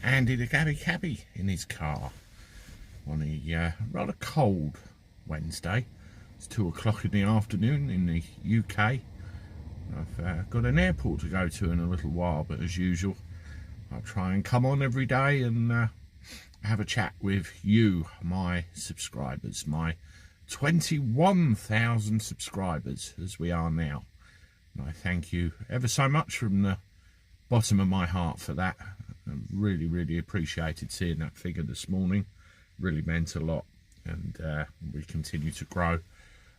Andy the Gabby Cabby in his car on a rather cold Wednesday. It's 2 o'clock in the afternoon in the UK. I've got an airport to go to in a little while, but as usual I try and come on every day and have a chat with you, my subscribers, my 21,000 subscribers as we are now. And I thank you ever so much from the bottom of my heart for that. I really appreciated seeing that figure this morning. Really meant a lot, and we continue to grow.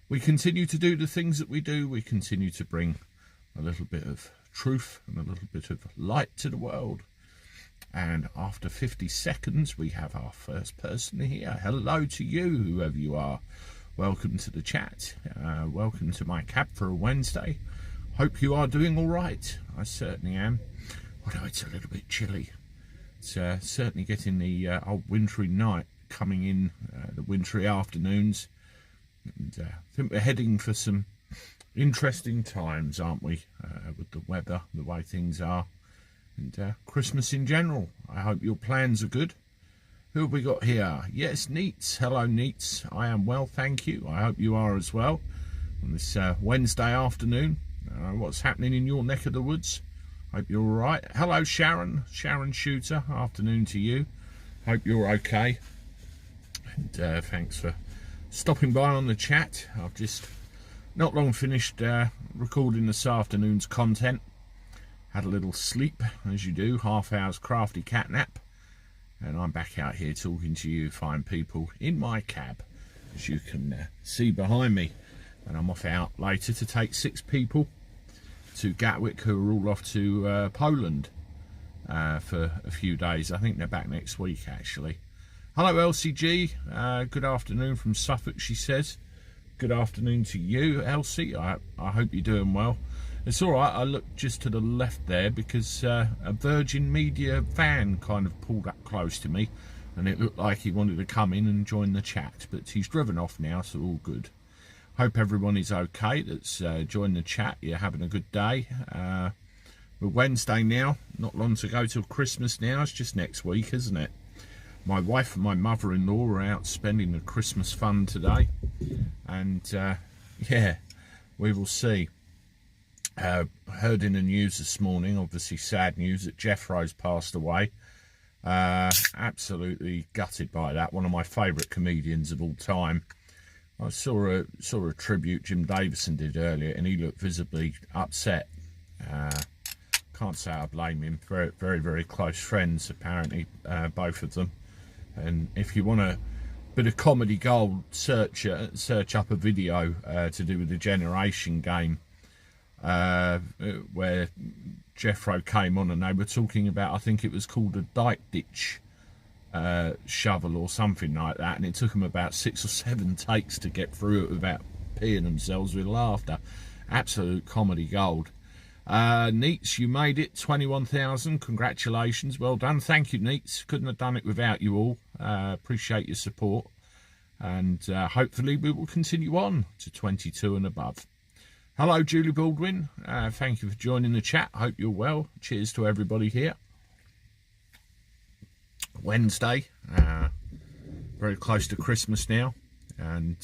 We continue to do the things that we do. We continue to bring a little bit of truth and a little bit of light to the world. And after 50 seconds we have our first person here. Hello to you, whoever you are. Welcome to the chat. Welcome to my cab for a Wednesday. Hope you are doing all right. I certainly am, although it's a little bit chilly. It's certainly getting the old wintry night coming in, the wintry afternoons, and I think we're heading for some interesting times, aren't we, with the weather, the way things are, and Christmas in general. I hope your plans are good. Who have we got here? Yes, Neats. Hello, Neats. I am well, thank you. I hope you are as well on this Wednesday afternoon. What's happening in your neck of the woods? Hope you're all right. Hello, Sharon. Sharon Shooter. Afternoon to you. Hope you're okay. And thanks for stopping by on the chat. I've just not long finished recording this afternoon's content. Had a little sleep, as you do, half hour's crafty cat nap, and I'm back out here talking to you fine people in my cab, as you can see behind me. And I'm off out later to take 6 people to Gatwick, who are all off to Poland for a few days. I think they're back next week, actually. Hello, LCG. Good afternoon from Suffolk, she says. Good afternoon to you, Elsie. I hope you're doing well. It's all right. I looked just to the left there because a Virgin Media van kind of pulled up close to me, and it looked like he wanted to come in and join the chat, but he's driven off now, so all good. Hope everyone is okay that's joined the chat. You're having a good day. We're Wednesday now, not long to go till Christmas now. It's just next week, isn't it? My wife and my mother-in-law are out spending the Christmas fun today, and yeah, we will see. Heard in the news this morning, obviously sad news, that Jeffro's passed away. Absolutely gutted by that. One of my favourite comedians of all time. I saw a tribute Jim Davison did earlier, and he looked visibly upset. Can't say I blame him. Very close friends, apparently, both of them. And if you want a bit of comedy gold, search up a video to do with the Generation Game, where Jeffro came on and they were talking about, I think it was called a dike ditch shovel or something like that, and it took them about 6 or 7 takes to get through it without peeing themselves with laughter. Absolute comedy gold. Neats, you made it, 21,000. Congratulations, well done. Thank you, Neats. Couldn't have done it without you all. Appreciate your support, and hopefully we will continue on to 22 and above. Hello, Julie Baldwin. Thank you for joining the chat. Hope you're well. Cheers to everybody here. Wednesday, very close to Christmas now, and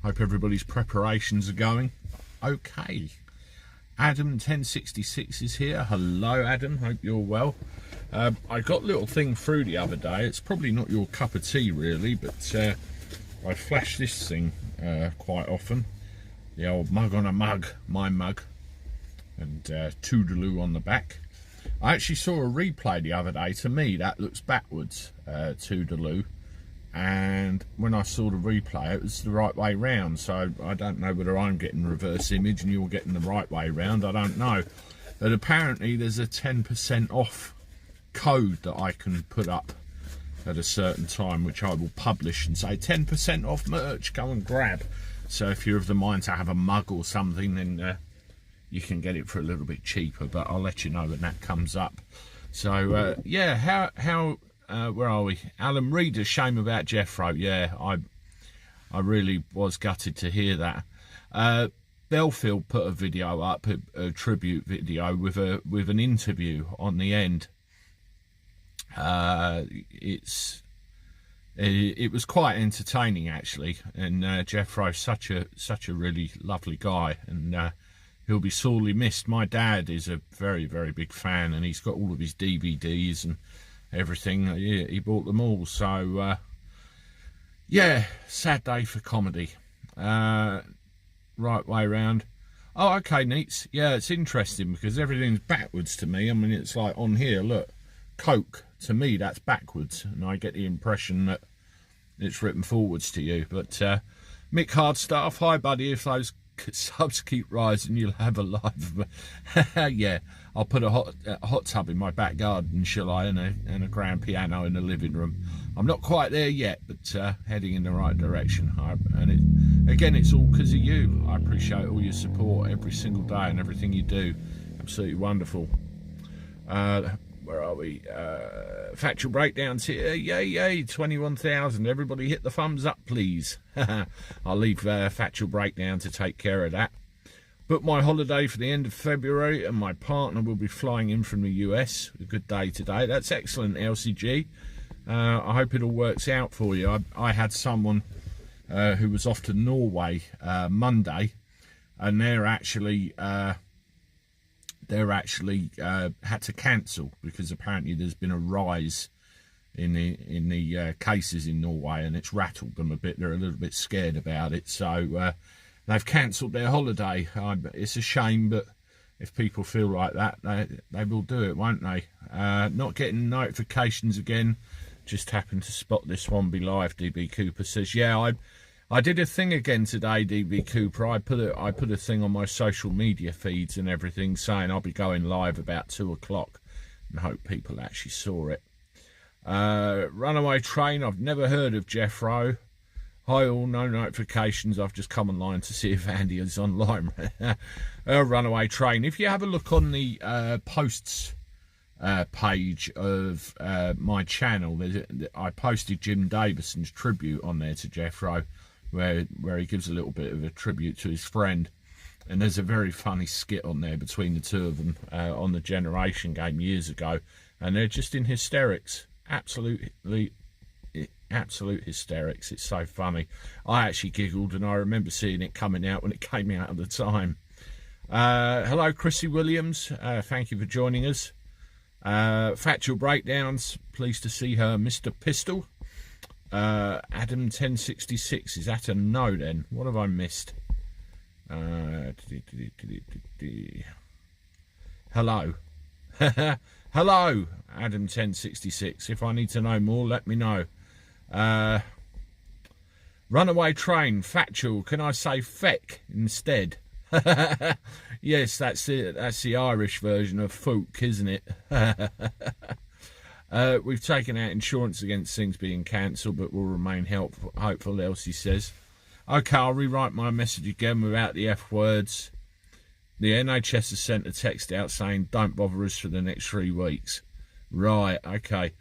hope everybody's preparations are going okay. Adam 1066 is here. Hello, Adam. Hope you're well. I got a little thing through the other day. It's probably not your cup of tea, really, but I flash this thing quite often. The old mug on a mug, my mug, and Toodaloo on the back. I actually saw a replay the other day. To me, that looks backwards, Toodaloo. And when I saw the replay, it was the right way round. So I don't know whether I'm getting reverse image and you're getting the right way round. I don't know. But apparently there's a 10% off code that I can put up at a certain time, which I will publish and say 10% off merch, go and grab. So if you're of the mind to have a mug or something, then you can get it for a little bit cheaper, but I'll let you know when that comes up. So yeah, how where are we? Alan Reed, a shame about Jeffro. Yeah, I really was gutted to hear that. Belfield put a video up, a tribute video with an interview on the end, It was quite entertaining actually, and Jeffro's such a really lovely guy, and he'll be sorely missed. My dad is a very, very big fan, and he's got all of his DVDs and everything. He bought them all. So yeah, sad day for comedy. Right way round. Oh, okay, Neats. Yeah, it's interesting because everything's backwards to me. I mean, it's like on here, look, Coke. To me, that's backwards, and I get the impression that it's written forwards to you. But Mick Hardstaff, hi, buddy. If those subs keep rising, you'll have a live. Yeah, I'll put a hot tub in my back garden, shall I, and a grand piano in the living room. I'm not quite there yet, but heading in the right direction. Again, it's all because of you. I appreciate all your support every single day and everything you do. Absolutely wonderful. Where are we? Factual breakdowns here. Yay, 21,000. Everybody hit the thumbs up, please. I'll leave Factual Breakdown to take care of that. Booked my holiday for the end of February, and my partner will be flying in from the US. A good day today. That's excellent, LCG. I hope it all works out for you. I had someone who was off to Norway Monday, and they're actually had to cancel because apparently there's been a rise in the cases in Norway, and it's rattled them a bit. They're a little bit scared about it, so they've cancelled their holiday. It's a shame, but if people feel like that, they will do it, won't they? Not getting notifications again. Just happened to spot this one be live. DB Cooper says, yeah, I did a thing again today, DB Cooper. I put a thing on my social media feeds and everything saying I'll be going live about 2 o'clock, and hope people actually saw it. Runaway Train, I've never heard of Jeffro. Hi all, no notifications. I've just come online to see if Andy is online. Runaway Train. If you have a look on the posts page of my channel, I posted Jim Davison's tribute on there to Jeffro, where he gives a little bit of a tribute to his friend, and there's a very funny skit on there between the two of them on the Generation game years ago, and they're just in hysterics. Absolute hysterics. It's so funny. I actually giggled, and I remember seeing it coming out when it came out at the time. Hello, Chrissy Williams. Thank you for joining us. Factual breakdowns. Pleased to see her, Mr. Pistol. Adam 1066. Is that a no then? What have I missed? Hello. Hello, Adam 1066. If I need to know more, let me know. Runaway Train, factual. Can I say feck instead? Yes, that's it. That's the Irish version of folk, isn't it? We've taken out insurance against things being cancelled, but will remain hopeful, Elsie says. Okay, I'll rewrite my message again without the F words. The NHS has sent a text out saying, don't bother us for the next 3 weeks. Right, okay.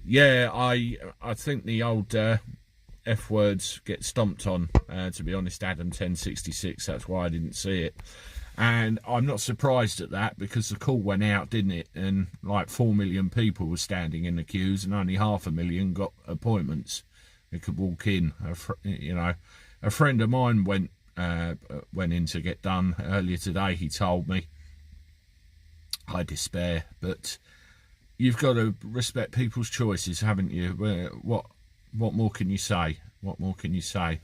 Yeah, I think the old F words get stomped on, to be honest, Adam 1066. That's why I didn't see it. And I'm not surprised at that, because the call went out, didn't it? And like 4 million people were standing in the queues, and only 500,000 got appointments. They could walk in. A friend of mine went in to get done earlier today. He told me. I despair, but you've got to respect people's choices, haven't you? What more can you say? What more can you say?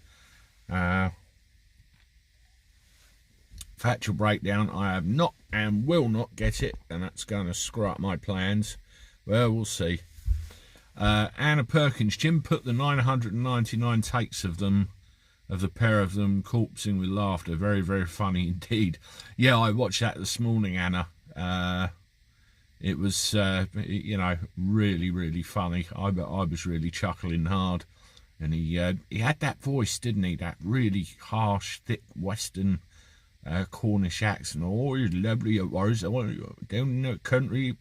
Factual breakdown. I have not and will not get it, and that's going to screw up my plans. Well, we'll see. Anna Perkins. Jim put the 999 takes of the pair of them corpsing with laughter. Very, very funny indeed. Yeah, I watched that this morning, Anna. It was, really, really funny. I was really chuckling hard. And he had that voice, didn't he? That really harsh, thick Western Cornish accent. Oh, it's lovely it was. Down in the country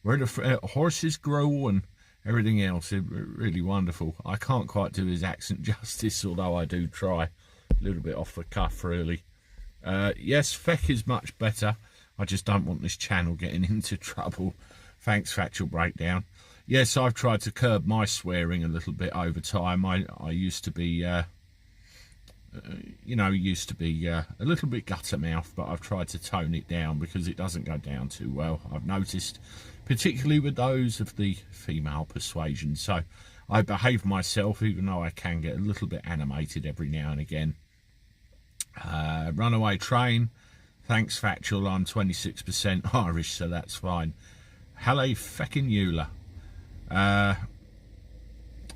where the horses grow and everything else. Really wonderful. I can't quite do his accent justice, although I do try. A little bit off the cuff, really. Yes, Feck is much better. I just don't want this channel getting into trouble. Thanks, Factual Breakdown. Yes, I've tried to curb my swearing a little bit over time. I used to be, a little bit gutter mouth, but I've tried to tone it down because it doesn't go down too well, I've noticed, particularly with those of the female persuasion. So I behave myself, even though I can get a little bit animated every now and again. Runaway Train, thanks Factual, I'm 26% Irish, so that's fine. Halle feckin' Eula.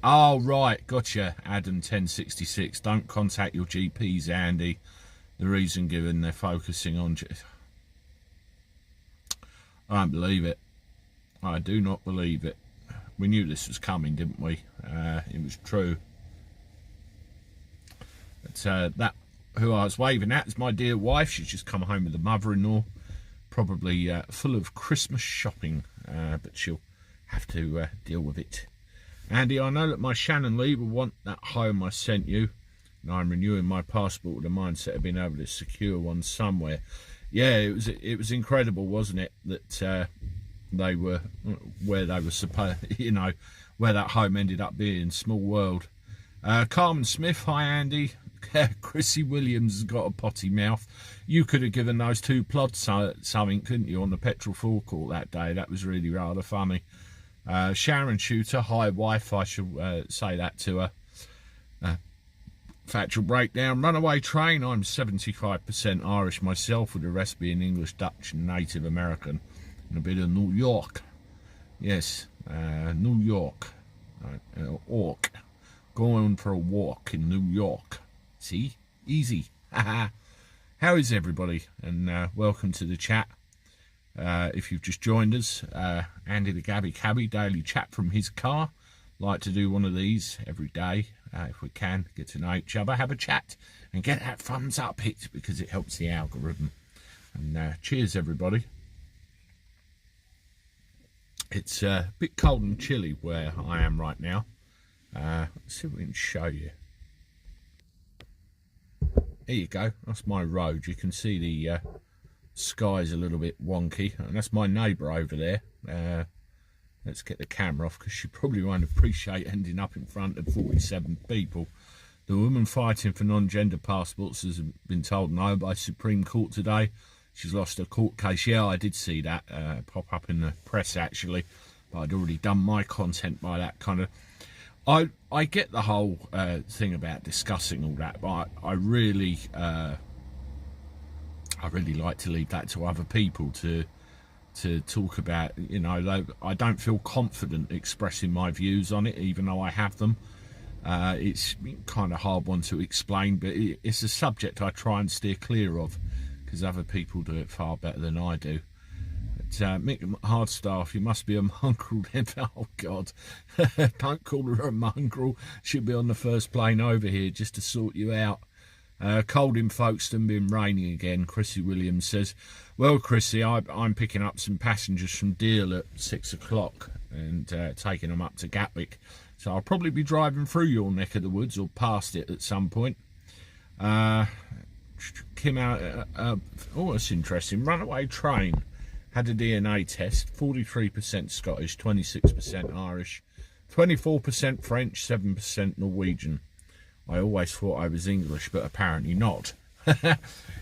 Oh right, gotcha. Adam 1066. Don't contact your GPs, Andy. The reason given, they're focusing on. I don't believe it. I do not believe it. We knew this was coming, didn't we? It was true. But that who I was waving at is my dear wife. She's just come home with the mother-in-law, probably full of Christmas shopping, but she'll have to deal with it. Andy, I know that my Shannon Lee will want that home I sent you, and I'm renewing my passport with the mindset of being able to secure one somewhere. Yeah, it was incredible, wasn't it, that they were where they were supposed, where that home ended up being. Small world. Carmen Smith, hi Andy. Chrissy Williams has got a potty mouth. You could have given those two plods something, couldn't you, on the petrol forecourt that day? That was really rather funny. Sharon Shooter, hi wife, I shall say that to her. Factual breakdown. Runaway Train, I'm 75% Irish myself, with the rest being English, Dutch and Native American, and a bit of New York. Yes, New York. Orc. Going for a walk in New York. See? Easy. How is everybody? And welcome to the chat. If you've just joined us, Andy the Gabby Cabby, daily chat from his car. Like to do one of these every day, if we can, get to know each other, have a chat, and get that thumbs up hit, because it helps the algorithm. And cheers, everybody. It's a bit cold and chilly where I am right now. Let's see if we can show you. There you go, that's my road. You can see the sky's a little bit wonky, and that's my neighbour over there. Let's get the camera off, because she probably won't appreciate ending up in front of 47 people. The woman fighting for non-gender passports has been told no by Supreme Court today. She's lost her court case. Yeah, I did see that pop up in the press actually, but I'd already done my content by that kind of. I get the whole thing about discussing all that, but I really like to leave that to other people to talk about. I don't feel confident expressing my views on it, even though I have them. It's kind of hard one to explain, but it's a subject I try and steer clear of, because other people do it far better than I do. Mick Hardstaff, you must be a mongrel then. Oh God, don't call her a mongrel. She'll be on the first plane over here just to sort you out. Cold in Folkestone, been raining again. Chrissy Williams says, well Chrissy, I'm picking up some passengers from Deal at 6 o'clock and taking them up to Gatwick, so I'll probably be driving through your neck of the woods or past it at some point. Kim out, oh that's interesting. Runaway Train had a DNA test, 43% Scottish, 26% Irish, 24% French, 7% Norwegian. I always thought I was English, but apparently not.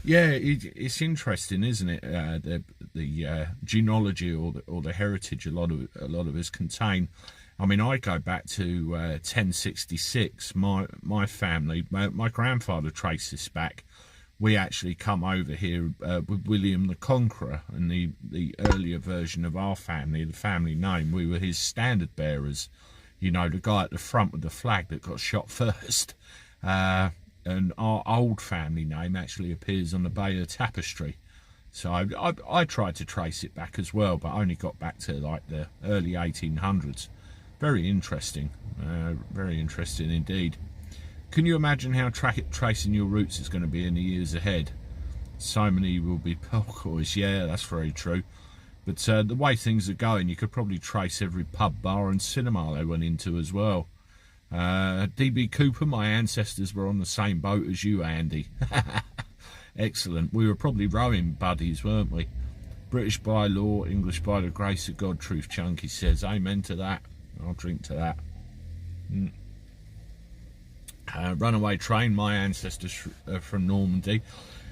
Yeah, it's interesting, isn't it? The genealogy or the heritage a lot of us contain. I mean, I go back to 1066. My family, my grandfather traced this back. We actually come over here with William the Conqueror, and the earlier version of our family, the family name, we were his standard bearers. The guy at the front with the flag that got shot first. And our old family name actually appears on the Bayeux Tapestry. So I tried to trace it back as well, but only got back to like the early 1800s. Very interesting indeed. Can you imagine how tracing your roots is going to be in the years ahead? So many will be Pelcoys. Yeah, that's very true. But the way things are going, you could probably trace every pub, bar and cinema they went into as well. DB Cooper, my ancestors were on the same boat as you, Andy. Excellent. We were probably rowing buddies, weren't we? British by law, English by the grace of God, Truth Chunky says. Amen to that. I'll drink to that. Runaway train, my ancestors from Normandy.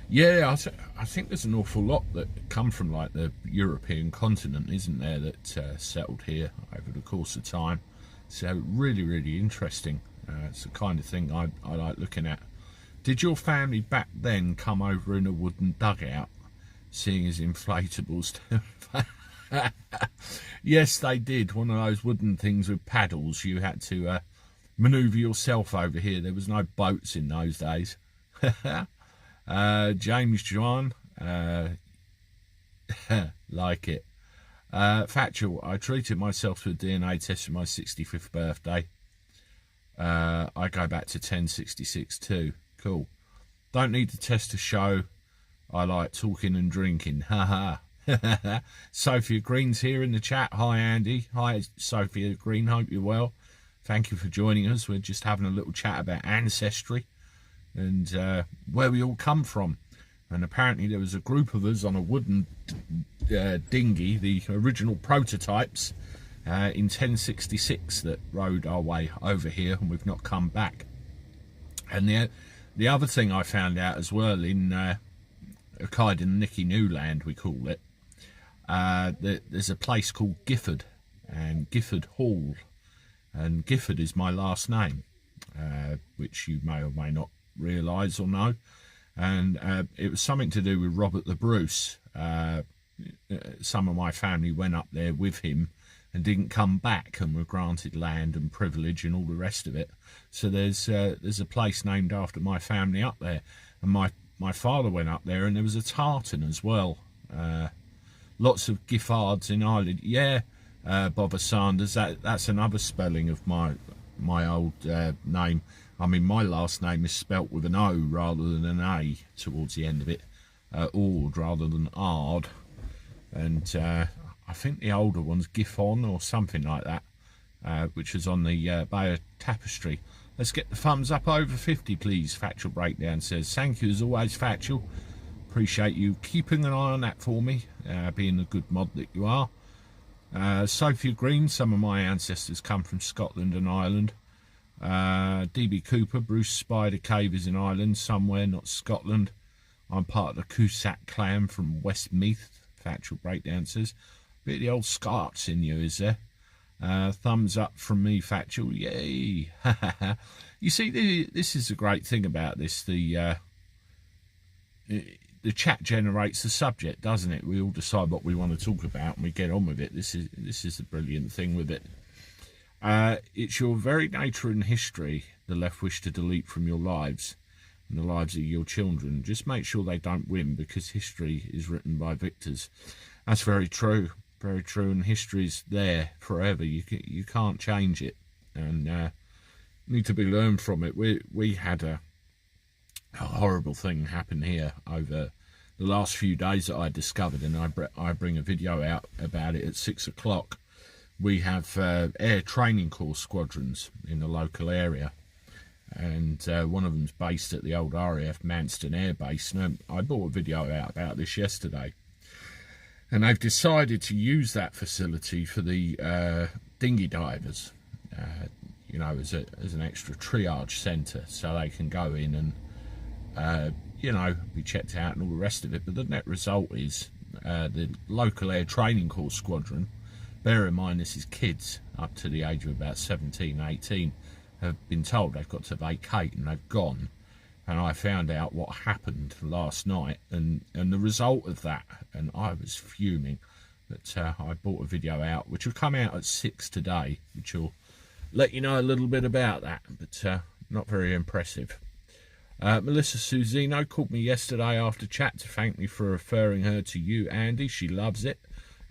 Yeah, I think there's an awful lot that come from like the European continent, isn't there, that settled here over the course of time. So really, really interesting. It's the kind of thing I like looking at. Did your family back then come over in a wooden dugout, seeing as inflatables? Yes, they did. One of those wooden things with paddles. You had to manoeuvre yourself over here. There was no boats in those days. James John, like it. Factual, I treated myself to a DNA test for my 65th birthday. I go back to 1066 too. Cool. Don't need the test to show I like talking and drinking. Haha. Sophia Green's here in the chat. Hi Andy. Hi Sophia Green, hope you're well. Thank you for joining us. We're just having a little chat about ancestry and where we all come from. And apparently there was a group of us on a wooden dinghy, the original prototypes, in 1066 that rode our way over here, and we've not come back. And the other thing I found out as well in Nicky Newland, we call it, there's a place called Gifford, and Gifford Hall, and Gifford is my last name, which you may or may not realise or know. And it was something to do with Robert the Bruce. Some of my family went up there with him and didn't come back, and were granted land and privilege and all the rest of it. So there's a place named after my family up there, and my father went up there, and there was a tartan as well. Lots of Giffards in Ireland. Yeah, Bobber Sanders. That's another spelling of my old name. I mean, my last name is spelt with an O rather than an A towards the end of it. Ord rather than Ard. And I think the older one's Giffon or something like that, which is on the Bay of Tapestry. Let's get the thumbs up over 50, please. Factual Breakdown says, thank you as always, Factual. Appreciate you keeping an eye on that for me, being the good mod that you are. Sophia Green, some of my ancestors come from Scotland and Ireland. DB Cooper, Bruce Spider Cave is in Ireland somewhere, not Scotland. I'm part of the Cusack clan from Westmeath. Factual Breakdown says, bit of the old Scots in you, is there? Thumbs up from me, Factual. Yay! You see, this is the great thing about this. The chat generates the subject, doesn't it? We all decide what we want to talk about, and we get on with it. This is the brilliant thing with it. It's your very nature and history the left wish to delete from your lives and the lives of your children. Just make sure they don't win, because history is written by victors. That's very true, and history's there forever. You can't change it, and need to be learned from it. We had a horrible thing happen here over the last few days that I discovered, and I bring a video out about it at 6 o'clock. We have air training corps squadrons in the local area, and one of them's based at the old RAF Manston Air Base. And I brought a video out about this yesterday, and they've decided to use that facility for the dinghy divers, you know, as an extra triage centre, so they can go in and you know, be checked out and all the rest of it. But the net result is the local air training corps squadron, bear in mind this is kids up to the age of about 17, 18, have been told they've got to vacate, and they've gone. And I found out what happened last night, and the result of that, and I was fuming. But I brought a video out, which will come out at 6 today, which will let you know a little bit about that, but not very impressive. Melissa Susino called me yesterday after chat to thank me for referring her to you, Andy. She loves it.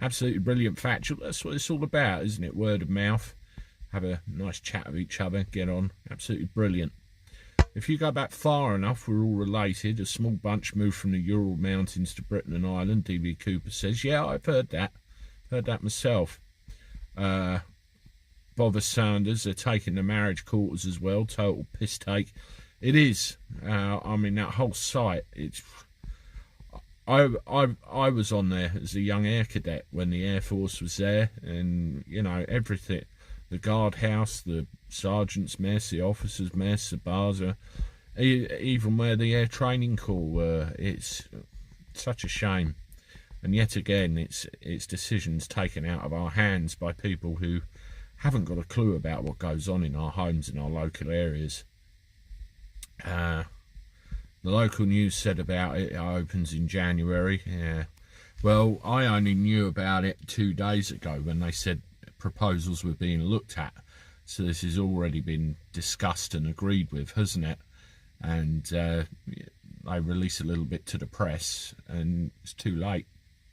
Absolutely brilliant. Factual. That's what it's all about, isn't it? Word of mouth. Have a nice chat with each other. Get on. Absolutely brilliant. If you go back far enough, we're all related. A small bunch moved from the Ural Mountains to Britain and Ireland, D.B. Cooper says. Yeah, I've heard that. Heard that myself. Bother Sanders, they're taking the marriage quarters as well. Total piss take. It is. I mean, that whole site, it's... I was on there as a young air cadet when the Air Force was there, and, you know, everything. the guardhouse, the sergeant's mess, the officer's mess, the bars, even where the air training corps were. It's such a shame. And yet again, it's decisions taken out of our hands by people who haven't got a clue about what goes on in our homes in our local areas. The local news said about it opens in January. Yeah. Well, I only knew about it 2 days ago when they said proposals were being looked at. So this has already been discussed and agreed with, hasn't it? And they release a little bit to the press, and it's too late.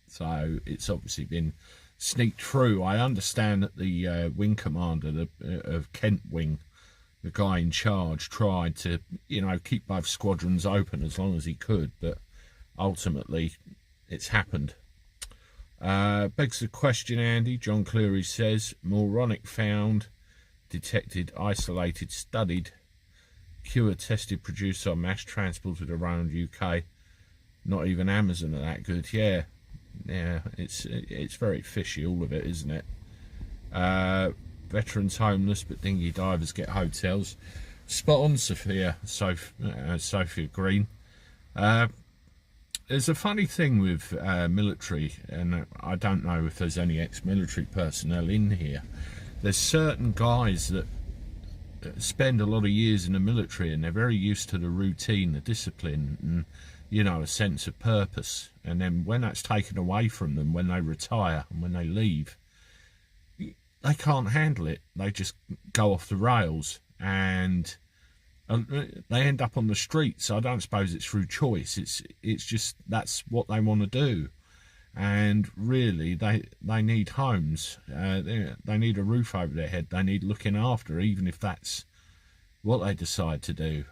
So it's obviously been sneaked through. I understand that the wing commander of Kent Wing, the guy in charge, tried to, keep both squadrons open as long as he could, but ultimately it's happened. Begs the question, Andy. John Cleary says, moronic found, detected, isolated, studied, cure, tested, produced on mass transported around UK. Not even Amazon are that good. Yeah, it's very fishy, all of it, isn't it? Veterans homeless, but dinghy divers get hotels. Spot on, Sophia Green. There's a funny thing with military, and I don't know if there's any ex-military personnel in here. There's certain guys that spend a lot of years in the military, and they're very used to the routine, the discipline, and a sense of purpose. And then when that's taken away from them, when they retire and when they leave, they can't handle it. They just go off the rails, and they end up on the streets. I don't suppose it's through choice. It's just that's what they want to do. And really, they need homes. They need a roof over their head. They need looking after, even if that's what they decide to do.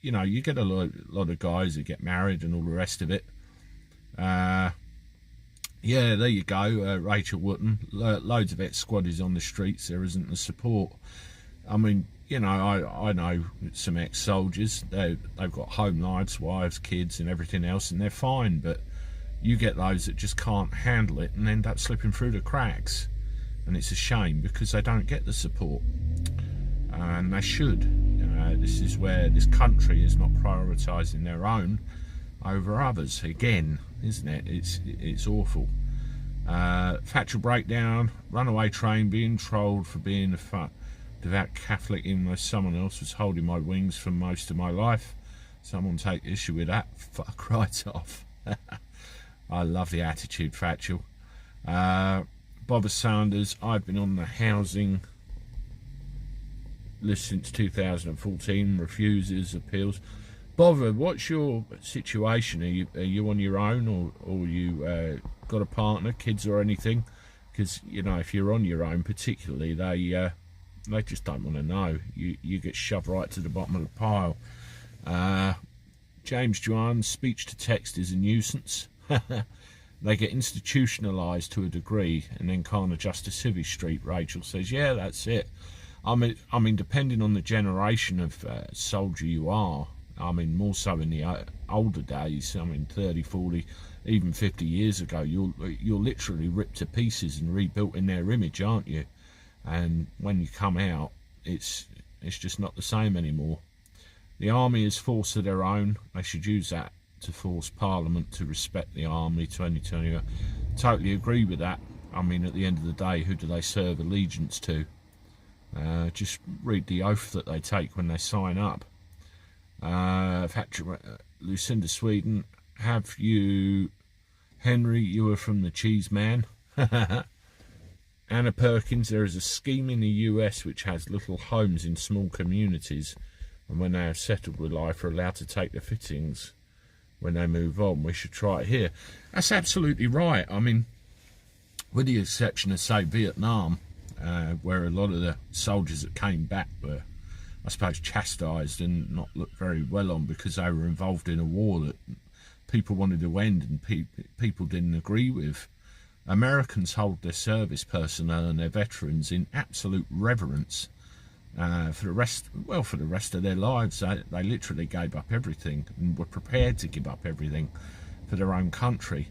You get a lot of guys who get married and all the rest of it. Yeah, there you go, Rachel Wotton. Loads of ex-squaddies on the streets. There isn't the support. I mean, I know some ex-soldiers. They've got home lives, wives, kids, and everything else, and they're fine. But you get those that just can't handle it and end up slipping through the cracks. And it's a shame because they don't get the support. And they should. This is where this country is not prioritising their own over others again, isn't it? It's awful. Factual breakdown. Runaway train being trolled for being a devout Catholic, even though someone else was holding my wings for most of my life. Someone take issue with that. Fuck right off. I love the attitude, Factual. Bobber Sanders. I've been on the housing list since 2014. Refuses, appeals. Bother, what's your situation? Are you on your own, or you got a partner, kids, or anything? Because if you're on your own, particularly, they just don't want to know. You get shoved right to the bottom of the pile. James Juan, speech to text is a nuisance. They get institutionalised to a degree and then can't adjust to Civvy Street. Rachel says, yeah, that's it. I mean, depending on the generation of soldier you are, I mean, more so in the older days, 30, 40, even 50 years ago, you're literally ripped to pieces and rebuilt in their image, aren't you? And when you come out, it's just not the same anymore. The army is force of their own. They should use that to force Parliament to respect the army. 2020. Totally agree with that. I mean, at the end of the day, who do they serve allegiance to? Just read the oath that they take when they sign up. Lucinda Sweden, have you, Henry, you were from the Cheese Man. Anna Perkins, there is a scheme in the US which has little homes in small communities, and when they have settled with life are allowed to take the fittings when they move on. We should try it here. That's absolutely right. I mean, with the exception of, say, Vietnam, where a lot of the soldiers that came back were, I suppose, chastised and not looked very well on because they were involved in a war that people wanted to end and people didn't agree with. Americans hold their service personnel and their veterans in absolute reverence for the rest of their lives. They literally gave up everything and were prepared to give up everything for their own country.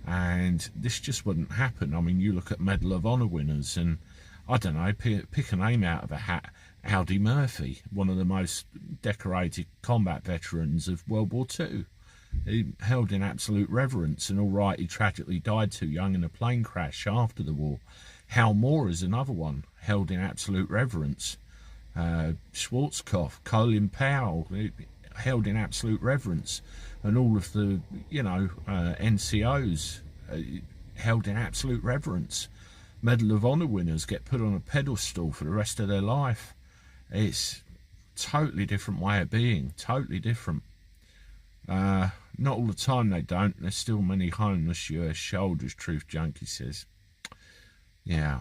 And this just wouldn't happen. I mean, you look at Medal of Honor winners, and I don't know, pick a name out of a hat. Audie Murphy, one of the most decorated combat veterans of World War II. He held in absolute reverence, and all right, he tragically died too young in a plane crash after the war. Hal Moore is another one, held in absolute reverence. Schwarzkopf, Colin Powell, held in absolute reverence. And all of the, NCOs held in absolute reverence. Medal of Honor winners get put on a pedestal for the rest of their life. It's a totally different way of being, totally different. Not all the time they don't. There's still many homeless US shoulders, Truth Junkie says. Yeah.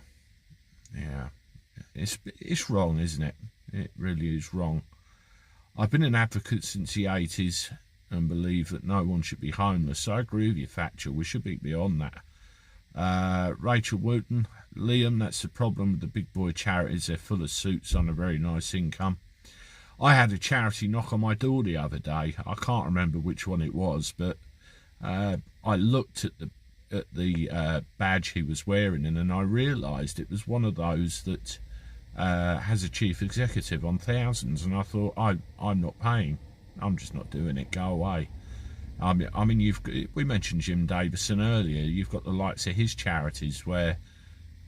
It's wrong, isn't it? It really is wrong. I've been an advocate since the 80s and believe that no one should be homeless. So I agree with you, Thatcher. We should be beyond that. Rachel Wooten, Liam, that's the problem with the big boy charities. They're full of suits on a very nice income. I had a charity knock on my door the other day. I can't remember which one it was, but I looked at the badge he was wearing, and then I realised it was one of those that has a chief executive on thousands, and I thought, I'm not paying. I'm just not doing it. Go away. I mean, we mentioned Jim Davison earlier. You've got the likes of his charities where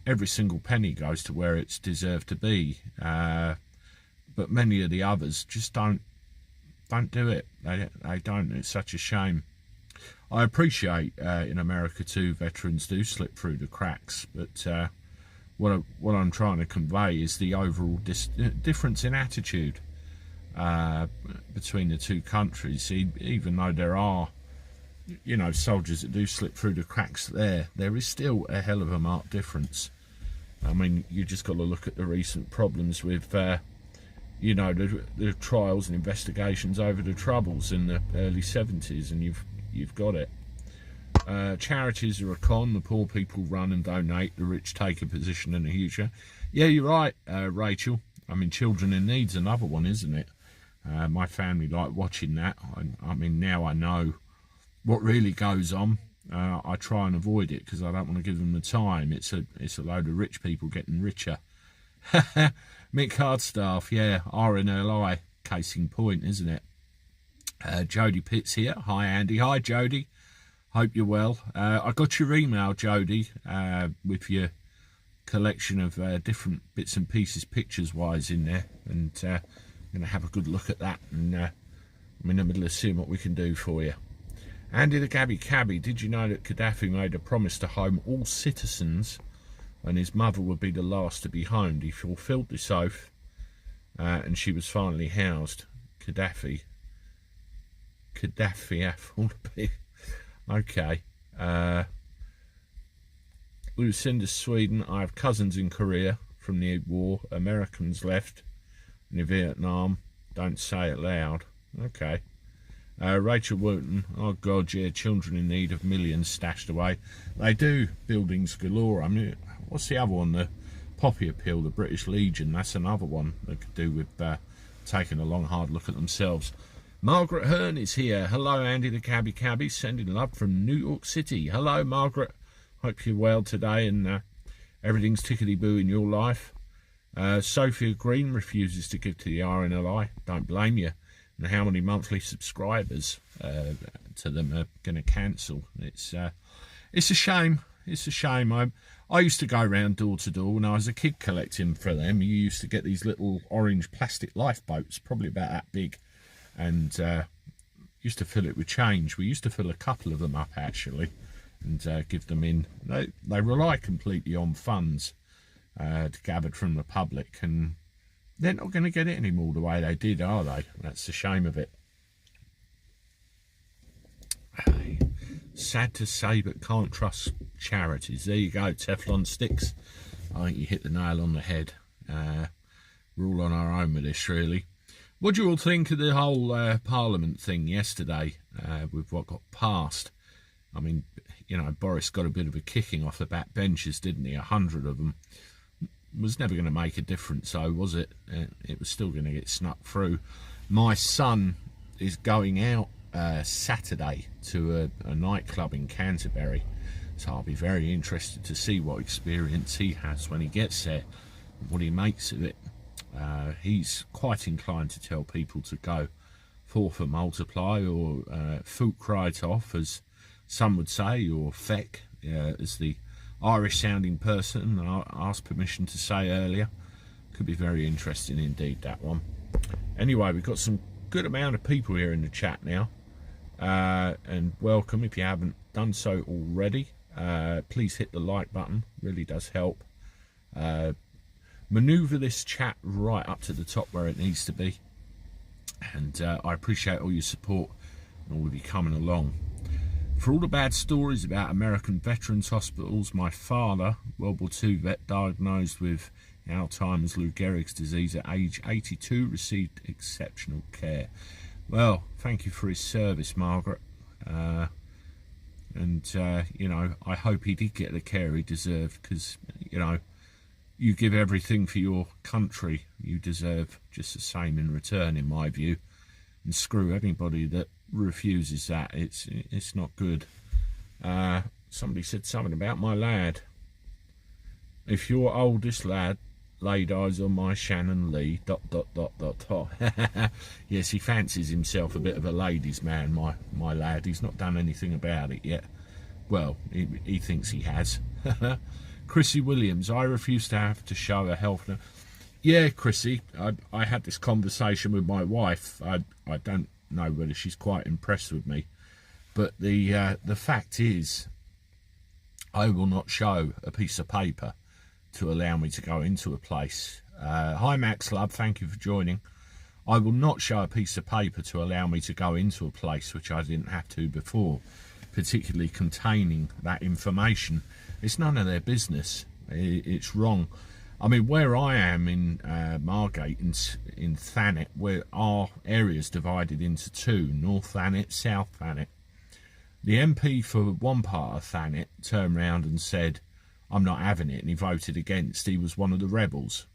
every single penny goes to where it's deserved to be. But many of the others just don't do it. They don't. It's such a shame. I appreciate in America too, veterans do slip through the cracks, but what I'm trying to convey is the overall difference in attitude between the two countries. Even though there are, soldiers that do slip through the cracks there is still a hell of a marked difference. I mean, you just got to look at the recent problems with the trials and investigations over the Troubles in the early 70s, and you've got it. Charities are a con. The poor people run and donate. The rich take a position in the future. Yeah, you're right, Rachel. I mean, Children in Need's another one, isn't it? My family like watching that. I mean, now I know what really goes on. I try and avoid it because I don't want to give them the time. It's a load of rich people getting richer. Mick Hardstaff, yeah, RNLI, case in point, isn't it? Jodie Pitts here. Hi, Andy. Hi, Jodie. Hope you're well. I got your email, Jodie, with your collection of different bits and pieces, pictures-wise, in there, and I'm going to have a good look at that, and I'm in the middle of seeing what we can do for you. Andy the Gabby Cabby, did you know that Gaddafi made a promise to home all citizens and his mother would be the last to be homed? He fulfilled this oath, and she was finally housed. Gaddafi, okay. Lucinda, Sweden. I have cousins in Korea from the war. Americans left in Vietnam. Don't say it loud. Okay. Rachel Wooten. Oh God, yeah. Children in need of millions stashed away. They do. Buildings galore. I mean, what's the other one? The Poppy Appeal, the British Legion. That's another one they could do with taking a long, hard look at themselves. Margaret Hearn is here. Hello, Andy the Cabby Cabby, sending love from New York City. Hello, Margaret. Hope you're well today and everything's tickety-boo in your life. Sophia Green refuses to give to the RNLI. Don't blame you. And how many monthly subscribers to them are going to cancel? It's a shame. It's a shame. I used to go around door to door when I was a kid collecting for them. You used to get these little orange plastic lifeboats, probably about that big, and used to fill it with change. We used to fill a couple of them up actually, and give them in. They rely completely on funds gathered from the public, and they're not going to get it anymore the way they did, are they? That's the shame of it. Sad to say, but can't trust charities. There you go, Teflon sticks. I think you hit the nail on the head. We're all on our own with this, really. What do you all think of the whole Parliament thing yesterday with what got passed? I mean, Boris got a bit of a kicking off the back benches, didn't he? 100 of them. Was never going to make a difference, though, was it? It was still going to get snuck through. My son is going out Saturday to a nightclub in Canterbury So I'll be very interested to see what experience he has when he gets there, what he makes of it. He's quite inclined to tell people to go forth and multiply, or fook right off, as some would say, or feck, as the Irish sounding person I asked permission to say earlier. Could be very interesting indeed, that one. Anyway, we've got some good amount of people here in the chat now, and welcome if you haven't done so already. Please hit the like button, really does help. Maneuver this chat right up to the top where it needs to be, and I appreciate all your support and all of you coming along. For all the bad stories about American veterans hospitals, my father, World War II vet, diagnosed with Alzheimer's Lou Gehrig's disease at age 82, received exceptional care. Well, thank you for his service, Margaret. You know, I hope he did get the care he deserved, because, you know, you give everything for your country, you deserve just the same in return, in my view. And screw anybody that refuses that. It's not good. Somebody said something about my lad. If your oldest lad laid eyes on my Shannon Lee, ... Yes, he fancies himself a bit of a ladies' man, my lad. He's not done anything about it yet. Well, he thinks he has. Chrissy Williams, I refuse to have to show a health. Yeah, Chrissy, I had this conversation with my wife. I don't know whether she's quite impressed with me, but the fact is, I will not show a piece of paper to allow me to go into a place. Hi Max Love, thank you for joining. I will not show a piece of paper to allow me to go into a place which I didn't have to before, particularly containing that information. It's none of their business. It's wrong. I mean, where I am in Margate, in Thanet, where our area's divided into two, North Thanet, South Thanet. The MP for one part of Thanet turned round and said, I'm not having it, and he voted against. He was one of the rebels.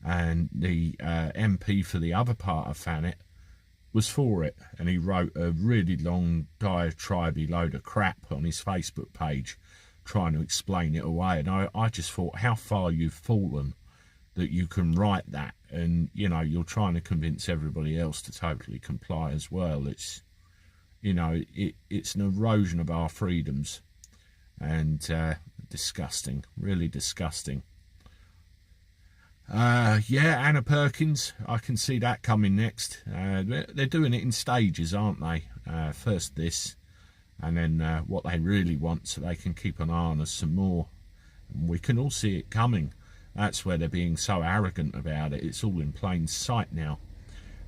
And the MP for the other part of Thanet was for it, and he wrote a really long diatribe load of crap on his Facebook page trying to explain it away. And I just thought how far you've fallen that you can write that, and you know, you're trying to convince everybody else to totally comply as well. It's, you know, it's an erosion of our freedoms, and disgusting, really disgusting. Yeah, Anna Perkins, I can see that coming next. They're doing it in stages, aren't they? First this, and then what they really want, so they can keep an eye on us some more. And we can all see it coming. That's where they're being so arrogant about it. It's all in plain sight now.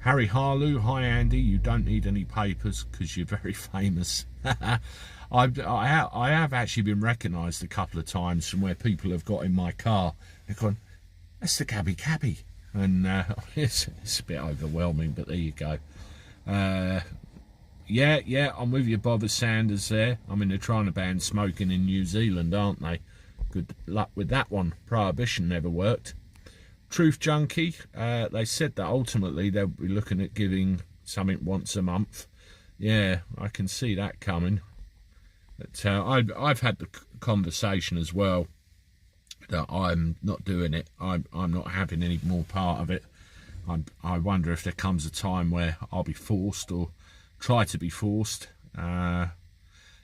Harry Harlow, hi Andy, you don't need any papers because you're very famous. I have actually been recognised a couple of times from where people have got in my car. They've gone, that's the Gabby Cabby. And it's a bit overwhelming, but there you go. Yeah, I'm with you, Bob Sanders there. I mean, they're trying to ban smoking in New Zealand, aren't they? Good luck with that one. Prohibition never worked. Truth Junkie, they said that ultimately they'll be looking at giving something once a month. Yeah, I can see that coming. But I've had the conversation as well that I'm not doing it. I'm not having any more part of it. I wonder if there comes a time where I'll be forced or try to be forced.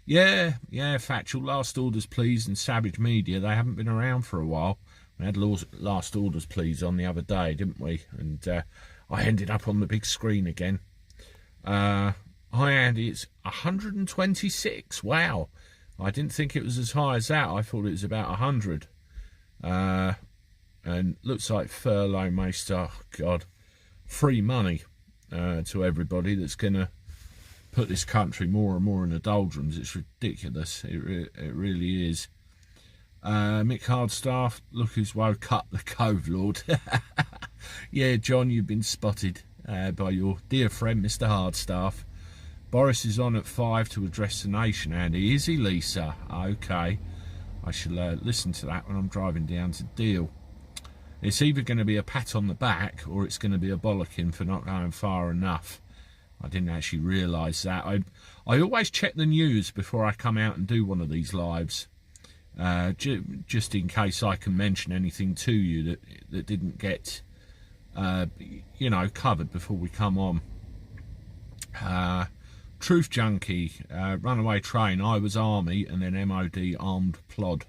Yeah, Factual, Last Orders Please and Savage Media, they haven't been around for a while. We had Last Orders Please on the other day, didn't we? And I ended up on the big screen again. Hi Andy, it's 126. Wow, I didn't think it was as high as that. I thought it was about 100. And looks like furlough may start, God, free money to everybody that's going to put this country more and more in the doldrums. It's ridiculous. It really is. Mick Hardstaff, look who's woke up, the Cove Lord. Yeah, John, you've been spotted by your dear friend, Mr. Hardstaff. Boris is on at 5 to address the nation, Andy. Is he, Lisa? Okay. I shall listen to that when I'm driving down to Deal. It's either going to be a pat on the back or it's going to be a bollocking for not going far enough. I didn't actually realise that. I always check the news before I come out and do one of these lives. just in case I can mention anything to you that didn't get covered before we come on. Truth Junkie, runaway train. I was army and then MOD armed plod.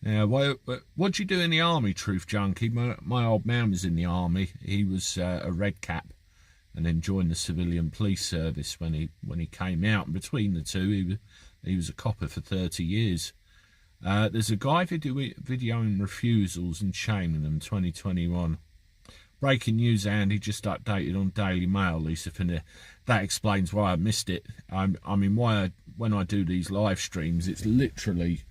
What'd you do in the army, Truth Junkie? My old man was in the army. He was a red cap, and then joined the civilian police service when he came out. And between the two, he was a copper for 30 years. There's a guy videoing refusals and shaming them. 2021. Breaking news, Andy, just updated on Daily Mail, Lisa Finner. That explains why I missed it. When I do these live streams, it's literally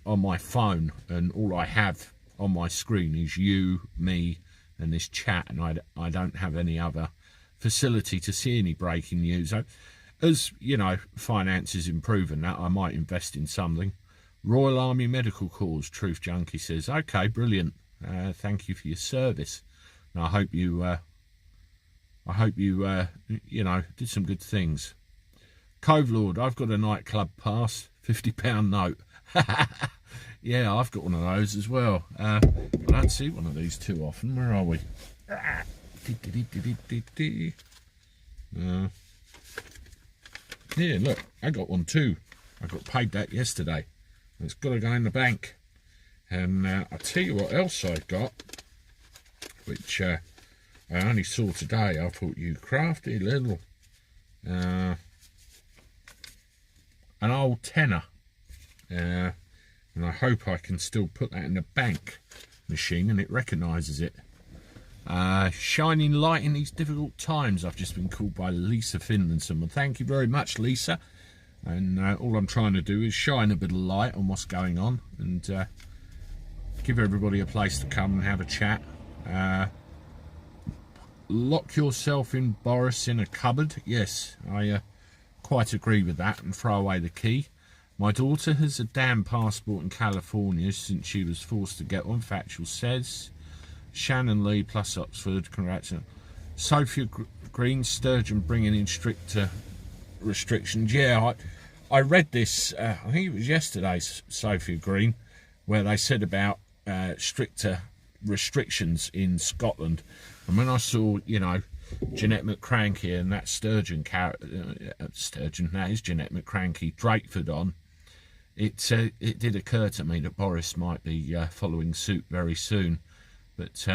on my phone, and all I have on my screen is you, me, and this chat, and I don't have any other facility to see any breaking news. As you know, finances improve and that, I might invest in something. Royal Army Medical Corps, Truth Junkie says. Okay, brilliant. Thank you for your service. And I hope you did some good things. Cove Lord, I've got a nightclub pass, £50 note. Yeah, I've got one of those as well. I don't see one of these too often. Where are we? Yeah, look, I got one too. I got paid that yesterday. It's got to go in the bank. And I'll tell you what else I got, which I only saw today. I thought, you crafty little, an old tenner. And I hope I can still put that in the bank machine and it recognises it. Shining light in these difficult times. I've just been called by Lisa Finlandson. Well, thank you very much, Lisa. And all I'm trying to do is shine a bit of light on what's going on and give everybody a place to come and have a chat. Lock yourself in, Boris, in a cupboard. Yes, I quite agree with that, and throw away the key. My daughter has a damn passport in California since she was forced to get one, Factual says. Shannon Lee plus Oxford, congrats. Sophia Green, Sturgeon bringing in stricter restrictions. Yeah, I read this, I think it was yesterday, Sophia Green, where they said about stricter restrictions in Scotland. And when I saw, Jeanette McCranky and that Sturgeon, that is Jeanette McCranky, Drakeford on, it did occur to me that Boris might be following suit very soon. But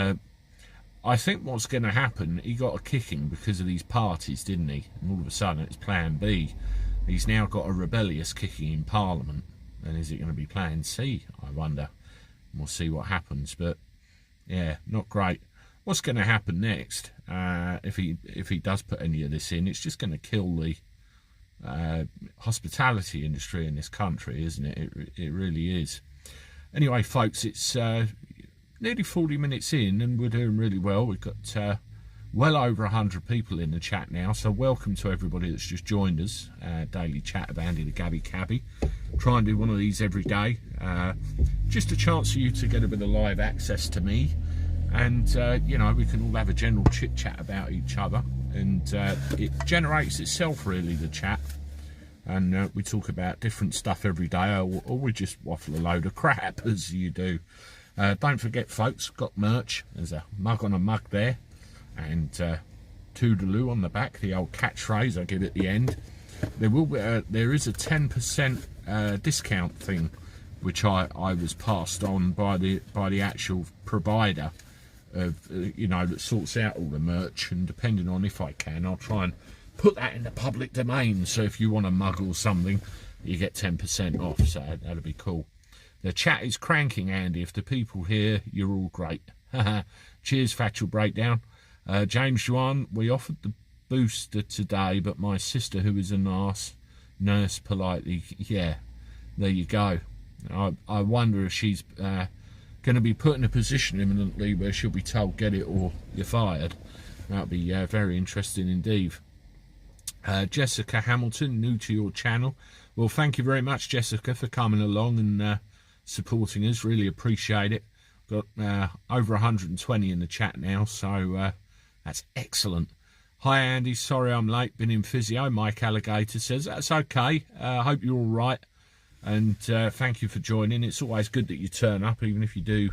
I think what's going to happen, he got a kicking because of these parties, didn't he? And all of a sudden it's plan B. He's now got a rebellious kicking in Parliament. And is it going to be plan C, I wonder? We'll see what happens. But yeah, not great. What's going to happen next? If he does put any of this in, it's just going to kill the hospitality industry in this country, isn't it? It really is. Anyway, folks, it's nearly 40 minutes in and we're doing really well. We've got well over 100 people in the chat now, so welcome to everybody that's just joined us. Daily chat of Andy the Gabby Cabby. Try and do one of these every day. Just a chance for you to get a bit of live access to me, and we can all have a general chit chat about each other, and it generates itself, really, the chat. And we talk about different stuff every day, or we just waffle a load of crap, as you do. Don't forget, folks, got merch. There's a mug on a mug there, and Toodaloo on the back, the old catchphrase I give at the end. There is a 10% discount thing, which I was passed on by the actual provider of that sorts out all the merch, and depending on if I can, I'll try and put that in the public domain. So if you want a mug or something, you get 10% off. So that'll be cool. The chat is cranking, Andy. If the people here, you're all great. Cheers, Factual Breakdown. James Juan, we offered the booster today, but my sister, who is a nurse politely, yeah, there you go. I wonder if she's going to be put in a position imminently where she'll be told, get it or you're fired. That'll be very interesting indeed. Jessica Hamilton, new to your channel. Well, thank you very much, Jessica, for coming along and supporting us. Really appreciate it. Got over 120 in the chat now, so that's excellent. Hi, Andy. Sorry I'm late. Been in physio. Mike Alligator says that's okay. I hope you're all right. And thank you for joining. It's always good that you turn up, even if you do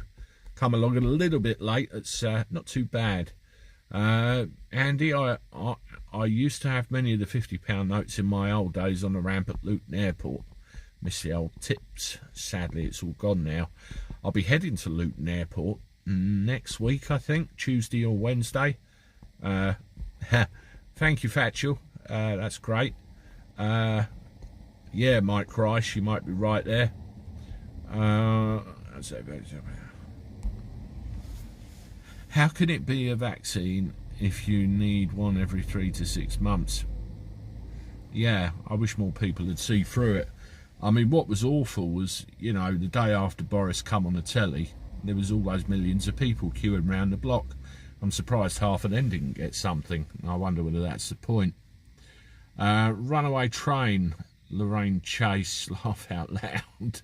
come along a little bit late. It's not too bad. Andy, I used to have many of the £50 notes in my old days on the ramp at Luton Airport. Miss the old tips. Sadly, it's all gone now. I'll be heading to Luton Airport next week, I think, Tuesday or Wednesday. Thank you, Fatchel. That's great. Yeah, Mike Rice, you might be right there. How can it be a vaccine if you need one every 3 to 6 months? Yeah, I wish more people would see through it. I mean, what was awful was, you know, the day after Boris come on the telly, there was all those millions of people queuing round the block. I'm surprised half of them didn't get something. I wonder whether that's the point. Runaway train, Lorraine Chase, laugh out loud.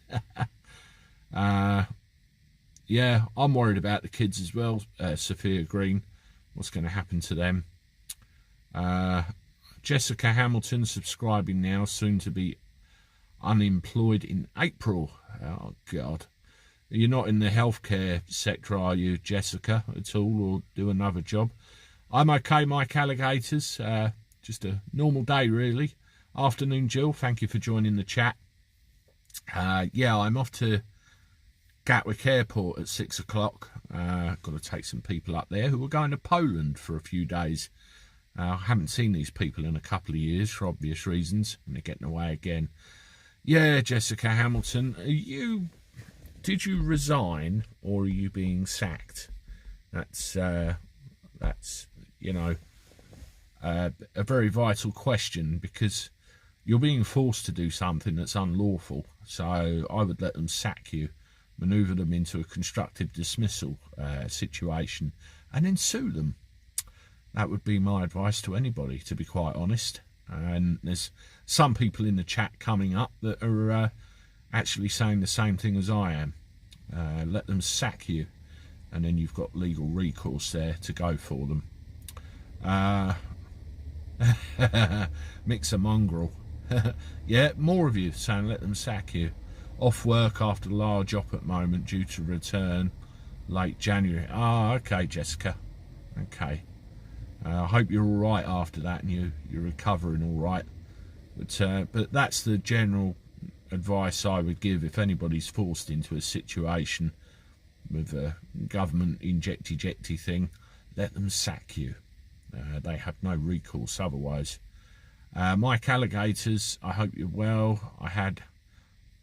Yeah, I'm worried about the kids as well. Sophia Green, what's going to happen to them? Jessica Hamilton subscribing now, soon to be unemployed in April. Oh God, you're not in the healthcare sector, are you, Jessica, at all, or do another job? I'm okay, Mike Alligators. Just a normal day, really. Afternoon, Jill. Thank you for joining the chat. Yeah, I'm off to Gatwick Airport at 6 o'clock. Got to take some people up there who are going to Poland for a few days. I haven't seen these people in a couple of years for obvious reasons, and they're getting away again. Yeah, Jessica Hamilton, did you resign or are you being sacked? That's you know, a very vital question, because you're being forced to do something that's unlawful. So I would let them sack you, manoeuvre them into a constructive dismissal situation, and then sue them. That would be my advice to anybody, to be quite honest. And there's some people in the chat coming up that are actually saying the same thing as I am. Let them sack you, and then you've got legal recourse there to go for them. Mix a mongrel. Yeah, more of you saying let them sack you. Off work after a large op at moment, due to return late January. Ah, okay, Jessica. Okay. I hope you're all right after that, and you're recovering all right. But that's the general advice I would give if anybody's forced into a situation with a government injecty thing. Let them sack you. They have no recourse otherwise. Mike Alligators, I hope you're well. I had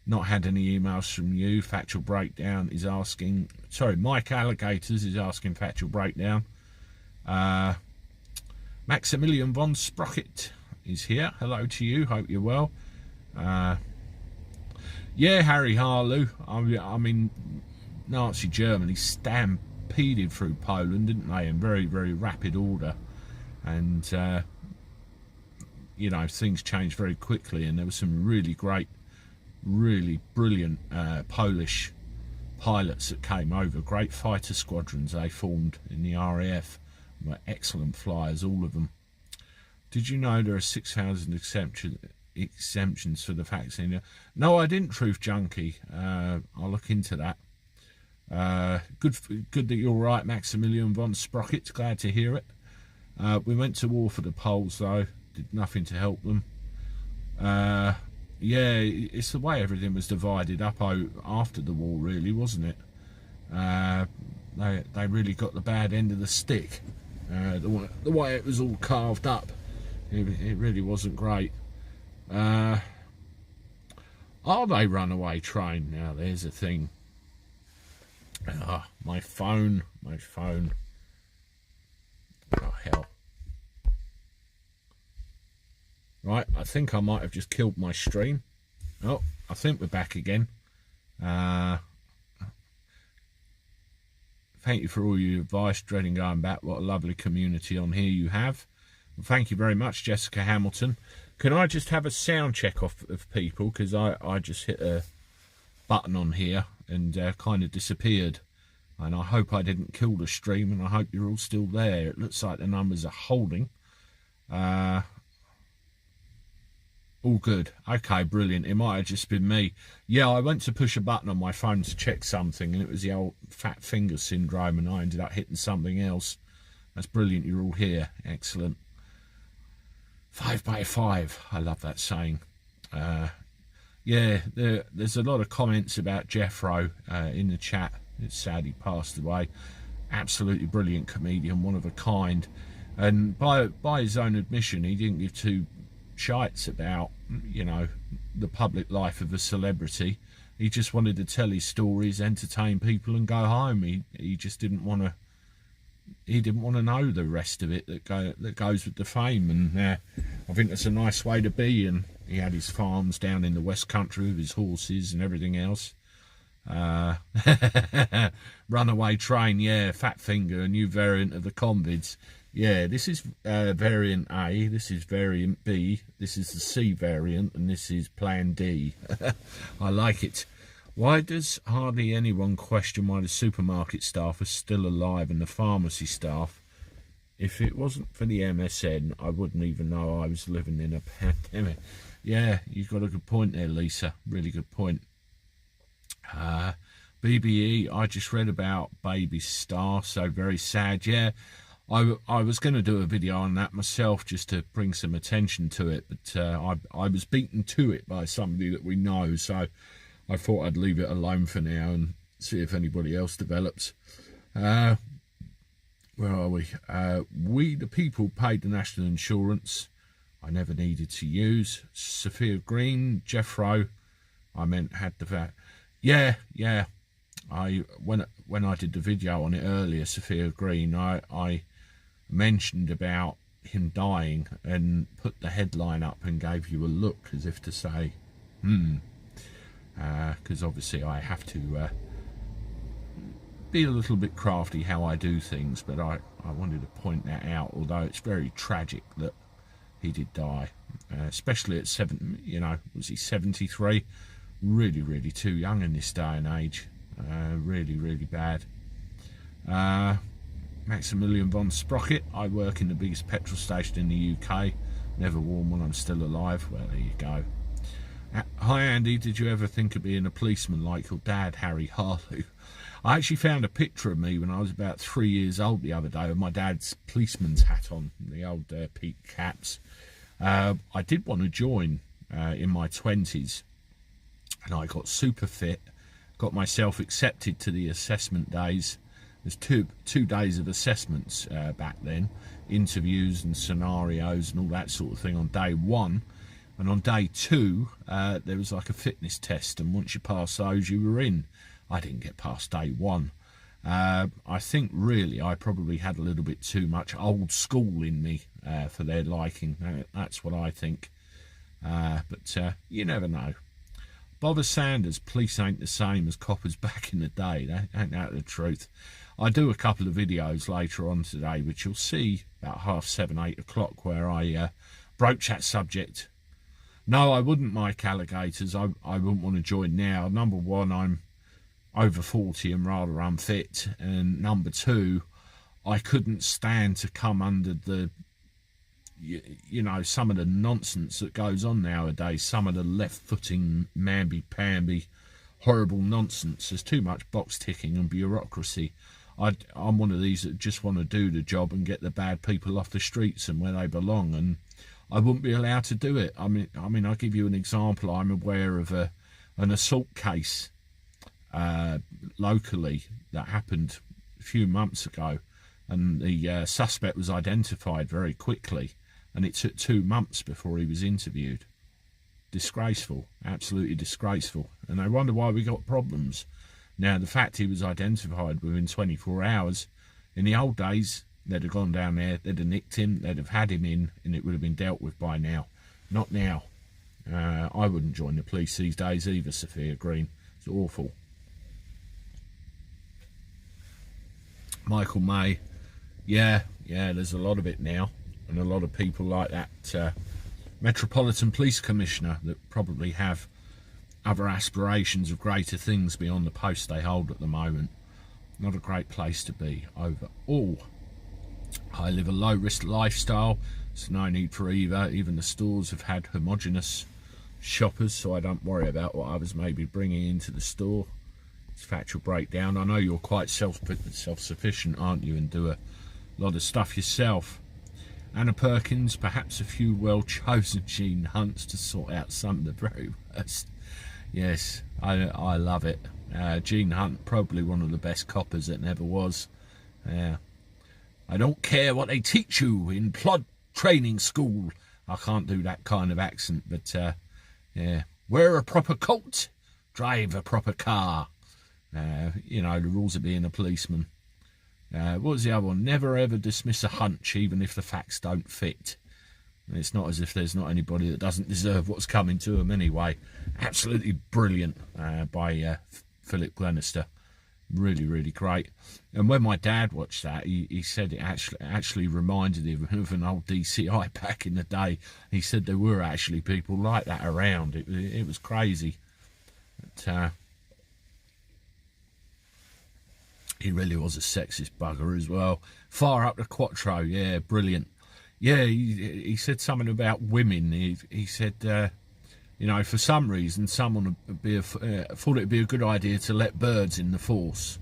not had any emails from you. Factual Breakdown is asking. Sorry, Mike Alligators is asking Factual Breakdown. Maximilian von Sprocket is here. Hello to you. Hope you're well. Yeah, Harry Harlow. I mean, Nazi Germany stampeded through Poland, didn't they, in very, very rapid order. And, you know, things changed very quickly, and there were some really great, really brilliant Polish pilots that came over. Great fighter squadrons they formed in the RAF. Were excellent flyers, all of them. Did you know there are 6,000 exemptions for the vaccine? No, I didn't, Truth Junkie. I'll look into that. Good that you're right, Maximilian von Sprocket. Glad to hear it. We went to war for the Poles, though. Did nothing to help them. Yeah, it's the way everything was divided up after the war, really, wasn't it? They really got the bad end of the stick. The way it was all carved up, it really wasn't great. Are they runaway train? Now there's a thing. My phone. Oh hell. Right, I think I might have just killed my stream. Oh, I think we're back again. Thank you for all your advice, dreading going back. What a lovely community on here you have. Well, thank you very much, Jessica Hamilton. Can I just have a sound check of people, because I just hit a button on here and kind of disappeared, and I hope I didn't kill the stream, and I hope you're all still there. It looks like the numbers are holding. All good. Okay, brilliant. It might have just been me. Yeah, I went to push a button on my phone to check something, and it was the old fat finger syndrome, and I ended up hitting something else. That's brilliant. You're all here. Excellent. 5 by 5. I love that saying. Yeah, there's a lot of comments about Jeffro in the chat. It's sad he passed away. Absolutely brilliant comedian, one of a kind. And by his own admission, he didn't give two shites about, you know, the public life of a celebrity. He just wanted to tell his stories, entertain people, and go home. He just didn't want to. He didn't want to know the rest of it that goes with the fame. And I think that's a nice way to be. And he had his farms down in the West Country with his horses and everything else. Runaway train, yeah, fat finger, a new variant of the convids. Yeah, this is variant A, this is variant B, this is the C variant, and this is plan D. I like it. Why does hardly anyone question why the supermarket staff are still alive and the pharmacy staff? If it wasn't for the MSN, I wouldn't even know I was living in a pandemic. Yeah, you've got a good point there, Lisa. Really good point. BBE, I just read about baby star, so very sad. Yeah, I was going to do a video on that myself just to bring some attention to it, but I was beaten to it by somebody that we know, so I thought I'd leave it alone for now and see if anybody else develops. Where are we? We the people paid the national insurance I never needed to use. Sophia Green, Jeffro, I meant had the VAT. Yeah. When I did the video on it earlier, Sophia Green, I mentioned about him dying and put the headline up and gave you a look as if to say, because obviously I have to be a little bit crafty how I do things, but I wanted to point that out, although it's very tragic that he did die, especially at 7, you know, was he 73? Really, really too young in this day and age. Really, really bad. Maximilian von Sprocket, I work in the biggest petrol station in the UK. Never warm when I'm still alive. Well, there you go. Hi Andy, did you ever think of being a policeman like your dad, Harry Harlow? I actually found a picture of me when I was about 3 years old the other day with my dad's policeman's hat on, the old peak caps. I did want to join in my 20s, and I got super fit, got myself accepted to the assessment days. There's two days of assessments back then, interviews and scenarios and all that sort of thing on day 1. And on day 2, there was like a fitness test, and once you passed those, you were in. I didn't get past day 1. I think really I probably had a little bit too much old school in me for their liking. That's what I think. But you never know. Bother Sanders, police ain't the same as coppers back in the day. That ain't that the truth. I do a couple of videos later on today, which you'll see about 7:30, 8 o'clock, where I broach that subject. No, I wouldn't, Mike Alligators. I wouldn't want to join now. Number one, I'm over 40 and rather unfit. And number 2, I couldn't stand to come under the, you know, some of the nonsense that goes on nowadays. Some of the left-footing, mamby-pamby, horrible nonsense. There's too much box-ticking and bureaucracy. I'm one of these that just want to do the job and get the bad people off the streets and where they belong, and I wouldn't be allowed to do it. I mean, I'll give you an example. I'm aware of an assault case locally that happened a few months ago, and the suspect was identified very quickly, and it took 2 months before he was interviewed. Disgraceful, absolutely disgraceful. And I wonder why we got problems. Now, the fact he was identified within 24 hours, in the old days, they'd have gone down there, they'd have nicked him, they'd have had him in, and it would have been dealt with by now. Not now. I wouldn't join the police these days either, Sophia Green. It's awful. Michael May. Yeah, there's a lot of it now, and a lot of people like that Metropolitan Police Commissioner that probably have other aspirations of greater things beyond the post they hold at the moment. Not a great place to be overall. I live a low-risk lifestyle, so no need for either. Even the stores have had homogenous shoppers, so I don't worry about what others may be bringing into the store. It's factual breakdown. I know you're quite self-sufficient, aren't you, and do a lot of stuff yourself. Anna Perkins, perhaps a few well-chosen Gene Hunts to sort out some of the very worst. Yes, I love it. Gene Hunt, probably one of the best coppers that never was. I don't care what they teach you in plod training school. I can't do that kind of accent, but yeah. Wear a proper coat, drive a proper car. You know, the rules of being a policeman. What was the other one? Never ever dismiss a hunch, even if the facts don't fit. It's not as if there's not anybody that doesn't deserve what's coming to them anyway. Absolutely brilliant by Philip Glenister. Really, really great. And when my dad watched that, he said it actually reminded him of an old DCI back in the day. He said there were actually people like that around. It was crazy. But, he really was a sexist bugger as well. Far up the Quattro, yeah, brilliant. Yeah, he said something about women. He said, you know, for some reason, someone thought it'd be a good idea to let birds in the force.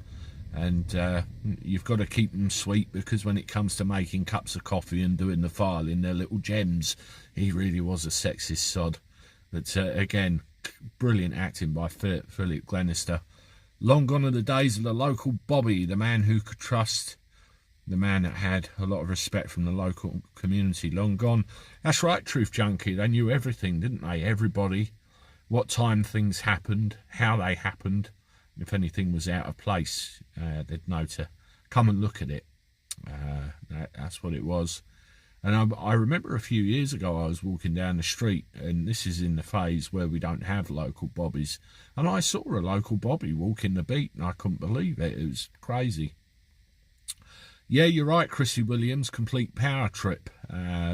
And you've got to keep them sweet, because when it comes to making cups of coffee and doing the filing, they're little gems. He really was a sexist sod. But again, brilliant acting by Philip Glenister. Long gone are the days of the local Bobby, the man who could trust, the man that had a lot of respect from the local community. Long gone. That's right, Truth Junkie. They knew everything, didn't they? Everybody. What time things happened, how they happened. If anything was out of place, they'd know to come and look at it. That's what it was. And I remember a few years ago I was walking down the street, and this is in the phase where we don't have local bobbies, and I saw a local bobby walking the beat, and I couldn't believe it. It was crazy. Yeah, you're right, Chrissy Williams. Complete power trip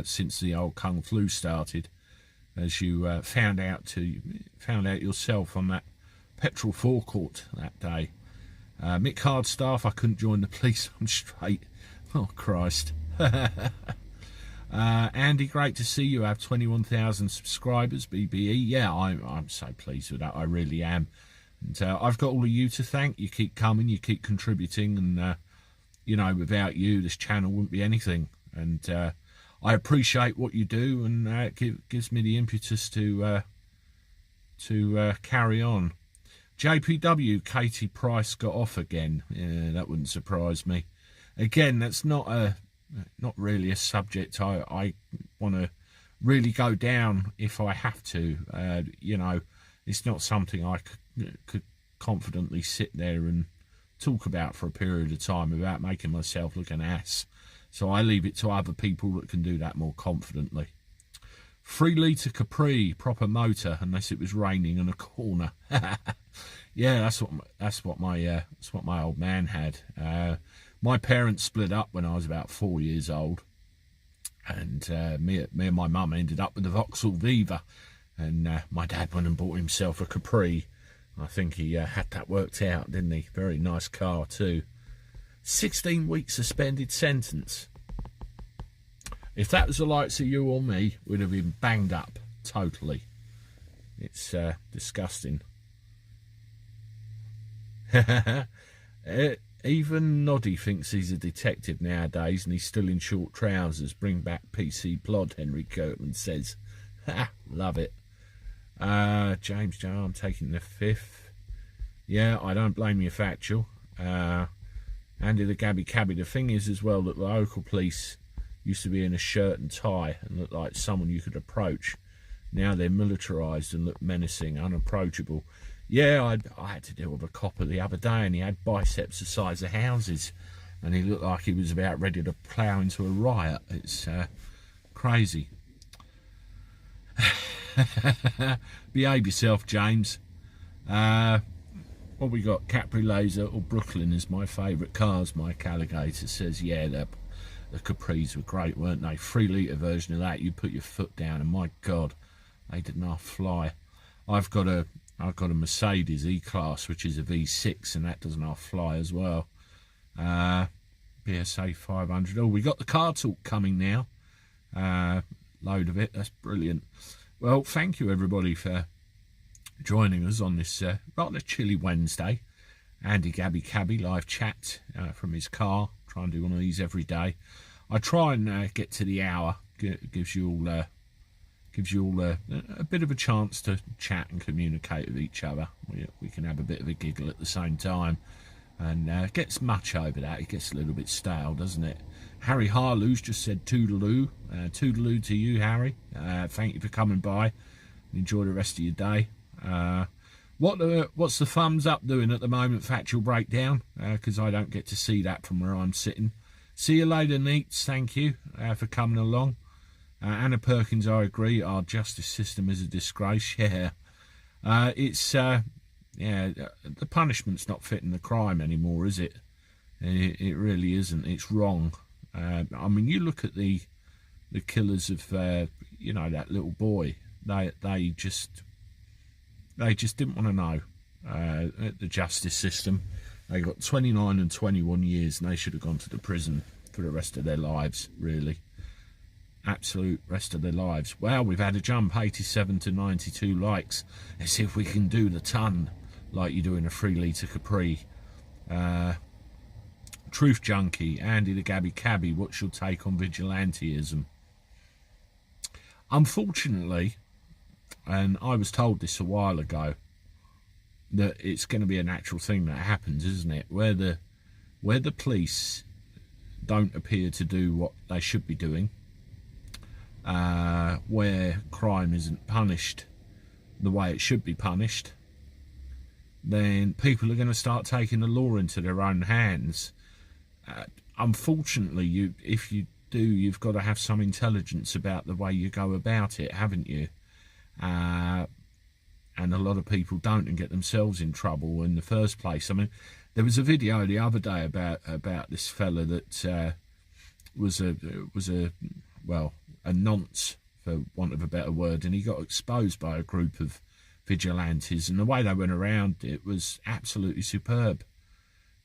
since the old Kung Flu started, as you found out yourself on that petrol forecourt that day. Mick Hardstaff, I couldn't join the police. I'm straight. Oh Christ. Andy, great to see you have 21,000 subscribers, BBE. Yeah, I'm so pleased with that. I really am. And I've got all of you to thank. You keep coming, you keep contributing, and you know, without you, this channel wouldn't be anything. And I appreciate what you do, and it gives me the impetus to carry on. JPW, Katie Price got off again. Yeah, that wouldn't surprise me. Again, that's not really a subject I want to really go down if I have to. You know, it's not something I could confidently sit there and talk about for a period of time without making myself look an ass. So I leave it to other people that can do that more confidently. 3 litre Capri, proper motor, unless it was raining in a corner. Yeah, that's what my old man had. My parents split up when I was about 4 years old, and me and my mum ended up with the Vauxhall Viva, and my dad went and bought himself a Capri. I think he had that worked out, didn't he? Very nice car too. 16-week suspended sentence. If that was the likes of you or me, we'd have been banged up totally. It's disgusting. Even Noddy thinks he's a detective nowadays, and he's still in short trousers. Bring back PC Plod, Henry Kirkman says. Ha, love it. James Joe, I'm taking the 5th. Yeah, I don't blame you, factual. Andy the Gabby Cabby. The thing is as well that the local police used to be in a shirt and tie and look like someone you could approach. Now they're militarised and look menacing, unapproachable. Yeah, I had to deal with a copper the other day, and he had biceps the size of houses, and he looked like he was about ready to plough into a riot. It's crazy. Behave yourself, James. What we got? Capri Laser or Brooklyn is my favourite cars. Mike Alligator says, yeah, the Capris were great, weren't they? 3 litre version of that, you put your foot down, and my God, they didn't half fly. I've got a Mercedes E-Class, which is a V6, and that doesn't half fly as well. PSA 500. Oh, we got the car talk coming now. Load of it. That's brilliant. Well, thank you everybody for joining us on this rather chilly Wednesday. Andy Gabby Cabby live chat from his car. Try and do one of these every day. I try and get to the hour. Gives you all a bit of a chance to chat and communicate with each other. We can have a bit of a giggle at the same time, and gets much over that. It gets a little bit stale, doesn't it? Harry Harlow's just said toodaloo. Toodaloo to you, Harry. Thank you for coming by. Enjoy the rest of your day. What's the thumbs up doing at the moment? Factual breakdown, because I don't get to see that from where I'm sitting. See you later, Neats. Thank you for coming along. Anna Perkins, I agree. Our justice system is a disgrace. Yeah, the punishment's not fitting the crime anymore, is it? It really isn't. It's wrong. I mean, you look at the killers of that little boy. They just didn't want to know the justice system. They got 29 and 21 years, and they should have gone to the prison for the rest of their lives. Really, absolute rest of their lives. Well, we've had a jump, 87 to 92 likes. Let's see if we can do the ton like you do in a 3-litre Capri. Truth Junkie, Andy the Gabby Cabby, what's your take on vigilanteism? Unfortunately, and I was told this a while ago, that it's going to be a natural thing that happens, isn't it? Where the police don't appear to do what they should be doing, where crime isn't punished the way it should be punished, then people are going to start taking the law into their own hands. Unfortunately, if you do, you've got to have some intelligence about the way you go about it, haven't you? And a lot of people don't, and get themselves in trouble in the first place. I mean, there was a video the other day about this fella that was a nonce, for want of a better word, and he got exposed by a group of vigilantes, and the way they went around it was absolutely superb.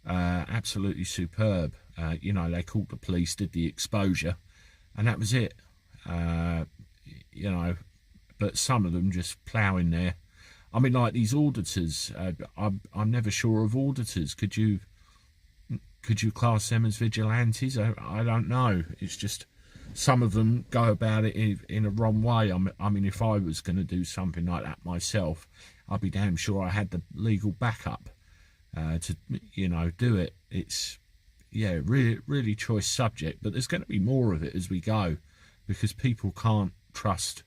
Absolutely superb. They called the police, did the exposure, and that was it. But some of them just ploughing there. I mean, like these auditors. I'm never sure of auditors. Could you class them as vigilantes? I don't know. It's just some of them go about it in a wrong way. I mean, if I was going to do something like that myself, I'd be damn sure I had the legal backup to do it. It's really choice subject, but there's going to be more of it as we go, because people can't trust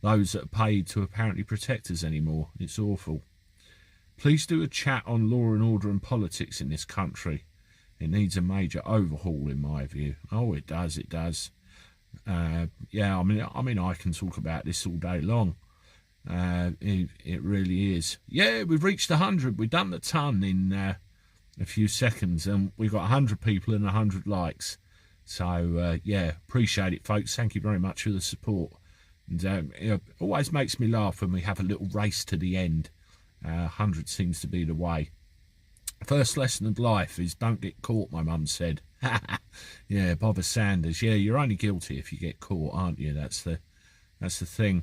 those that are paid to apparently protect us anymore. It's awful. Please do a chat on law and order and politics in this country. It needs a major overhaul, in my view. Oh, it does. I mean, I can talk about this all day long. It really is. Yeah, we've reached 100. We've done the ton in a few seconds, and we've got 100 people and 100 likes. So appreciate it, folks. Thank you very much for the support. And it always makes me laugh when we have a little race to the end. 100 seems to be the way. First lesson of life is don't get caught, my mum said. Yeah, Bobber Sanders. Yeah, you're only guilty if you get caught, aren't you? That's the thing.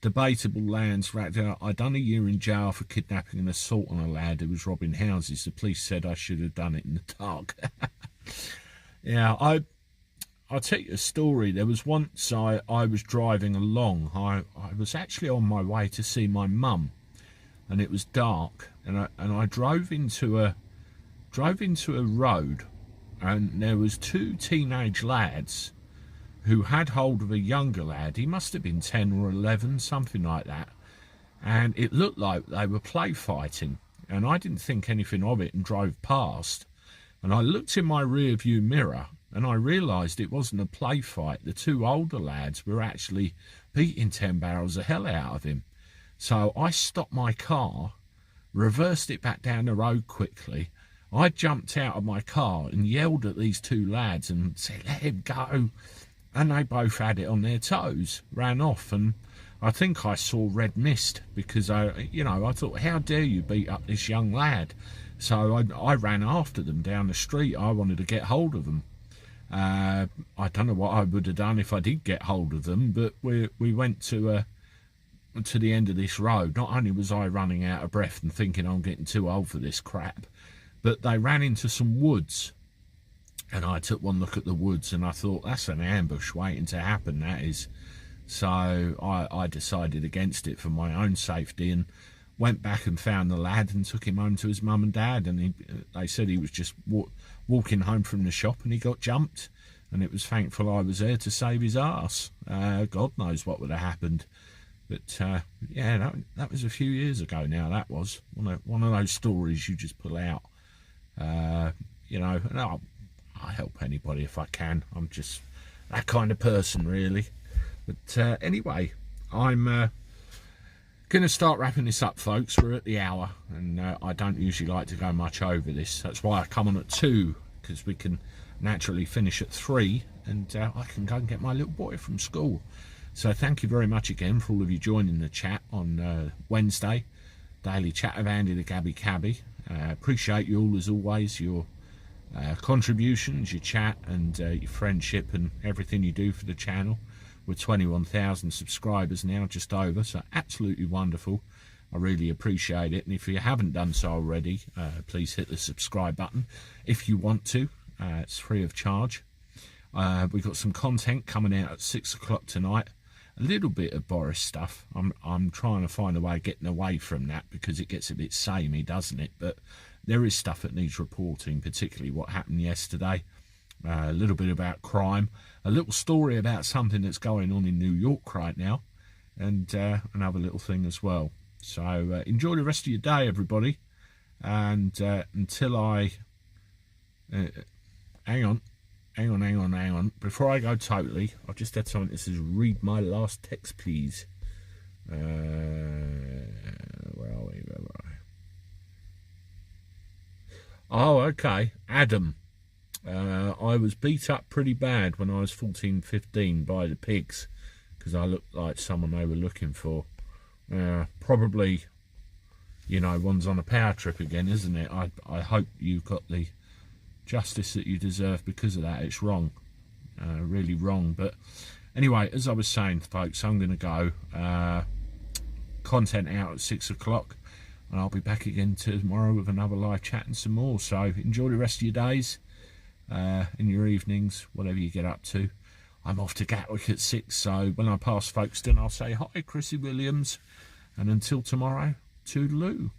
Debatable lands racked out. I done a year in jail for kidnapping and assault on a lad who was robbing houses. The police said I should have done it in the dark. Yeah, I'll tell you a story. There was once I was driving along. I was actually on my way to see my mum, and it was dark, and I drove into a road, and there was 2 teenage lads who had hold of a younger lad. He must have been 10 or 11, something like that, and it looked like they were play fighting, and I didn't think anything of it and drove past, and I looked in my rear view mirror, and I realised it wasn't a play fight. The 2 older lads were actually beating 10 barrels of hell out of him. So I stopped my car, reversed it back down the road quickly. I jumped out of my car and yelled at these 2 lads and said, let him go. And they both had it on their toes, ran off, and I think I saw red mist, because I thought, how dare you beat up this young lad? So I ran after them down the street. I wanted to get hold of them. I don't know what I would have done if I did get hold of them, but we went to the end of this road. Not only was I running out of breath and thinking I'm getting too old for this crap, but they ran into some woods, and I took one look at the woods and I thought, that's an ambush waiting to happen, that is. So I decided against it for my own safety and went back and found the lad and took him home to his mum and dad. And they said he was just walking home from the shop and he got jumped, and it was thankful I was there to save his arse. God knows what would have happened. But yeah, that was a few years ago now. That was one of those stories you just pull out. You know, and I'll help anybody if I can. I'm just that kind of person, really. But anyway, I'm going to start wrapping this up, folks. We're at the hour, and I don't usually like to go much over this. That's why I come on at 2, because we can naturally finish at 3, and I can go and get my little boy from school. So thank you very much again for all of you joining the chat on Wednesday. Daily chat of Andy the Gabby Cabby. Appreciate you all as always, your contributions, your chat, and your friendship and everything you do for the channel. We're 21,000 subscribers now, just over, so absolutely wonderful. I really appreciate it. And if you haven't done so already, please hit the subscribe button if you want to. It's free of charge. We've got some content coming out at 6 o'clock tonight. A little bit of Boris stuff. I'm trying to find a way of getting away from that because it gets a bit samey, doesn't it? But there is stuff that needs reporting, particularly what happened yesterday. A little bit about crime, a little story about something that's going on in New York right now, and another little thing as well. So enjoy the rest of your day, everybody, and until I hang on, before I go totally, I've just had something that says read my last text, please. Where are we? Oh, okay, Adam. I was beat up pretty bad when I was 14, 15 by the pigs because I looked like someone they were looking for. Probably, you know, one's on a power trip again, isn't it? I hope you got the justice that you deserve because of that. It's wrong, really wrong. But anyway, as I was saying, folks, I'm going to go. Content out at 6 o'clock, and I'll be back again tomorrow with another live chat and some more. So enjoy the rest of your days. In your evenings, whatever you get up to. I'm off to Gatwick at 6, so when I pass Folkestone, I'll say hi, Chrissy Williams, and until tomorrow, toodaloo.